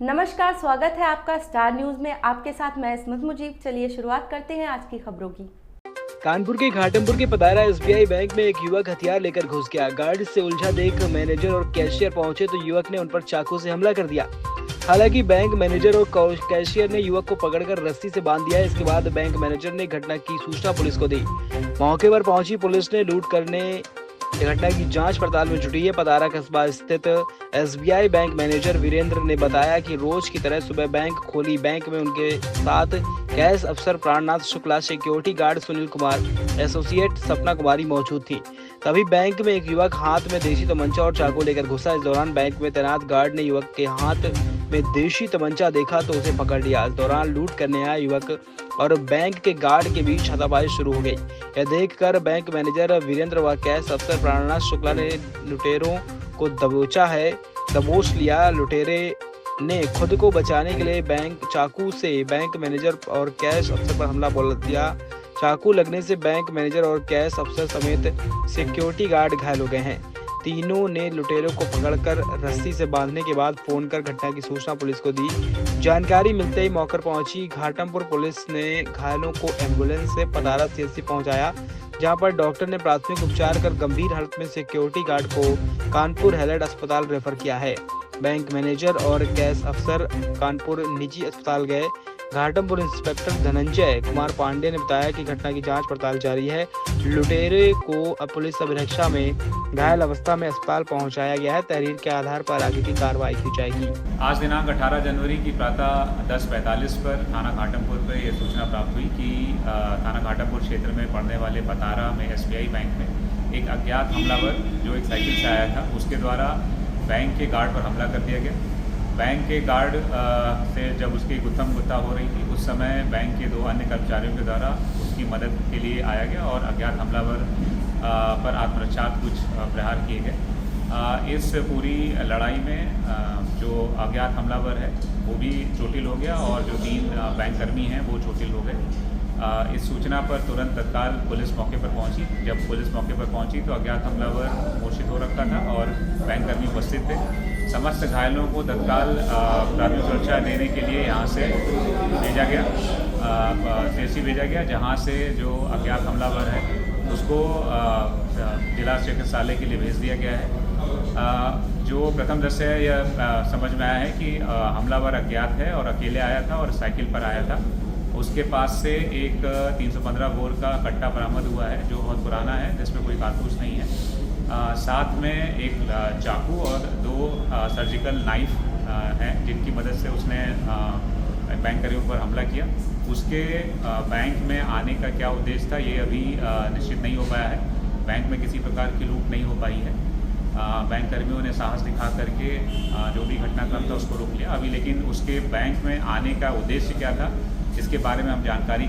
नमस्कार, स्वागत है आपका स्टार न्यूज में। आपके साथ मैं इस्मत मुजीब। चलिए शुरुआत करते हैं आज की खबरों की। कानपुर के घाटमपुर के पतारा एसबीआई बैंक में एक युवक हथियार लेकर घुस गया। गार्ड से उलझा देख मैनेजर और कैशियर पहुंचे तो युवक ने उन पर चाकू से हमला कर दिया। हालांकि बैंक मैनेजर और कैशियर ने युवक को पकड़कर रस्सी से बांध दिया। इसके बाद बैंक मैनेजर ने घटना की सूचना पुलिस को दी। मौके पर पहुंची पुलिस ने लूट करने घटना की जांच पड़ताल में जुटी है। पतारा कस्बा स्थित एसबीआई बैंक मैनेजर वीरेंद्र ने बताया कि रोज की तरह सुबह बैंक खोली। बैंक में उनके साथ कैश अफसर Prannath Shukla, security guard Sunil Kumar, associate Sapna Kumari मौजूद थी। तभी बैंक में एक युवक हाथ में देशी तमंचा और चाकू लेकर घुसा। इस दौरान बैंक में तैनात गार्ड ने युवक के हाथ में देशी तमंचा देखा तो उसे पकड़ लिया। इस दौरान लूट करने आया युवक और बैंक के गार्ड के बीच हाथापाई शुरू हो गई। यह देखकर बैंक मैनेजर वीरेंद्र व कैश अफसर प्राणनाथ शुक्ला ने लुटेरों को दबोच लिया। लुटेरे ने खुद को बचाने के लिए चाकू से बैंक मैनेजर और कैश अफसर पर हमला बोल दिया। चाकू लगने से बैंक मैनेजर और कैश अफसर समेत सिक्योरिटी गार्ड घायल हो गए हैं। तीनों ने लुटेरों को पकड़कर रस्सी से बांधने के बाद फोन कर घटना की सूचना पुलिस को दी। जानकारी मिलते ही मौके पर पहुंची घाटमपुर पुलिस ने घायलों को एम्बुलेंस से पतारा सीएचसी पहुंचाया, जहां पर डॉक्टर ने प्राथमिक उपचार कर गंभीर हालत में सिक्योरिटी गार्ड को कानपुर हेलड अस्पताल रेफर किया है। बैंक मैनेजर और कैश अफसर कानपुर निजी अस्पताल गए। घाटमपुर इंस्पेक्टर धनंजय कुमार पांडे ने बताया कि घटना की जांच पड़ताल जारी है। लुटेरे को पुलिस अभिरक्षा में घायल अवस्था में अस्पताल पहुंचाया गया है। तहरीर के आधार पर आगे की कार्रवाई की जाएगी। आज दिनांक 18 जनवरी की प्रातः 10:45 पर थाना घाटमपुर पर यह सूचना प्राप्त हुई कि थाना घाटमपुर क्षेत्र में पड़ने वाले पतारा में एसबीआई बैंक में एक अज्ञात हमलावर जो एक साइकिल से आया था, उसके द्वारा बैंक के गार्ड पर हमला कर दिया गया। बैंक के गार्ड से जब उसकी गुत्थम गुत्था हो रही थी, उस समय बैंक के 2 अन्य कर्मचारियों के द्वारा उसकी मदद के लिए आया गया और अज्ञात हमलावर पर आत्मरक्षात्मक कुछ प्रहार किए गए। इस पूरी लड़ाई में जो अज्ञात हमलावर है वो भी चोटिल हो गया और जो 3 बैंककर्मी हैं वो चोटिल हो गए। इस सूचना पर तुरंत तत्काल पुलिस मौके पर पहुंची। जब पुलिस मौके पर पहुंची तो अज्ञात हमलावर मूर्छित हो रखा था और बैंककर्मी उपस्थित थे। समस्त घायलों को तत्काल प्राथमिक सुरक्षा देने के लिए यहाँ से भेजा गया, सीएचसी भेजा गया, जहाँ से जो अज्ञात हमलावर है उसको जिला चिकित्सालय के लिए भेज दिया गया है। जो प्रथम दृश्य है यह समझ में आया है कि हमलावर अज्ञात है और अकेले आया था और साइकिल पर आया था। उसके पास से एक 315 बोर का कट्टा बरामद हुआ है जो बहुत पुराना है, जिसमें कोई कारतूस नहीं है। साथ में एक चाकू और 2 सर्जिकल नाइफ हैं जिनकी मदद से उसने बैंककर्मियों पर हमला किया। उसके बैंक में आने का क्या उद्देश्य था ये अभी निश्चित नहीं हो पाया है। बैंक में किसी प्रकार की लूट नहीं हो पाई है। बैंक कर्मियों ने साहस दिखा करके जो भी घटनाक्रम था उसको रोक लिया अभी, लेकिन उसके बैंक में आने का उद्देश्य क्या था इसके बारे में हम जानकारी